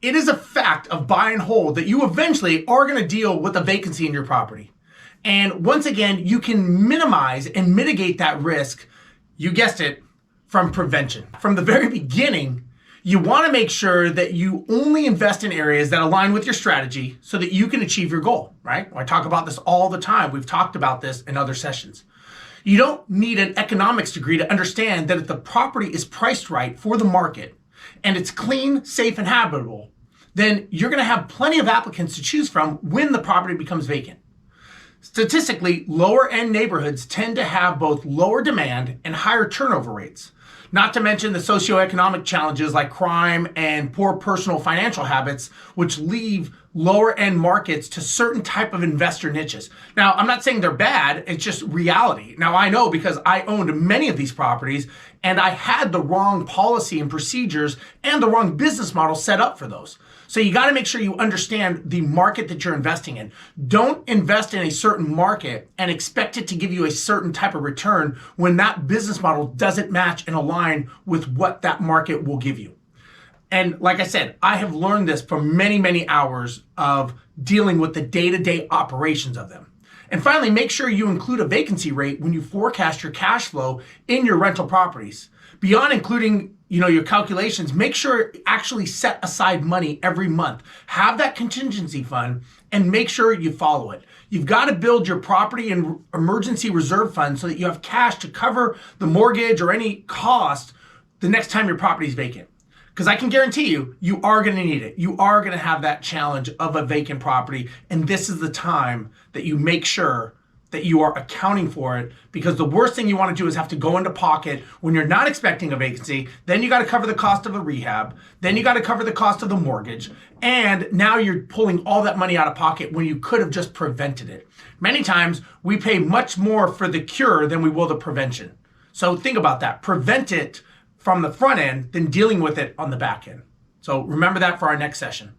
It is a fact of buy and hold that you eventually are going to deal with a vacancy in your property. And once again, you can minimize and mitigate that risk, you guessed it, from prevention. From the very beginning, you want to make sure that you only invest in areas that align with your strategy so that you can achieve your goal, right? I talk about this all the time. We've talked about this in other sessions. You don't need an economics degree to understand that if the property is priced right for the market and it's clean, safe, and habitable, then you're going to have plenty of applicants to choose from when the property becomes vacant. Statistically, lower end neighborhoods tend to have both lower demand and higher turnover rates. Not to mention the socioeconomic challenges like crime and poor personal financial habits, which leave lower end markets to certain type of investor niches. Now, I'm not saying they're bad, it's just reality. Now, I know because I owned many of these properties and I had the wrong policy and procedures and the wrong business model set up for those. So you got to make sure you understand the market that you're investing in. Don't invest in a certain market and expect it to give you a certain type of return when that business model doesn't match and align with what that market will give you. And like I said, I have learned this from many, many hours of dealing with the day-to-day operations of them. And finally, make sure you include a vacancy rate when you forecast your cash flow in your rental properties. Beyond including, your calculations, make sure you actually set aside money every month. Have that contingency fund and make sure you follow it. You've got to build your property and emergency reserve fund so that you have cash to cover the mortgage or any cost the next time your property is vacant. Because I can guarantee you, you are going to need it. You are going to have that challenge of a vacant property. And this is the time that you make sure that you are accounting for it, because the worst thing you want to do is have to go into pocket when you're not expecting a vacancy. Then you got to cover the cost of the rehab. Then you got to cover the cost of the mortgage. And now you're pulling all that money out of pocket when you could have just prevented it. Many times we pay much more for the cure than we will the prevention. So think about that. Prevent it from the front end than dealing with it on the back end. So remember that for our next session.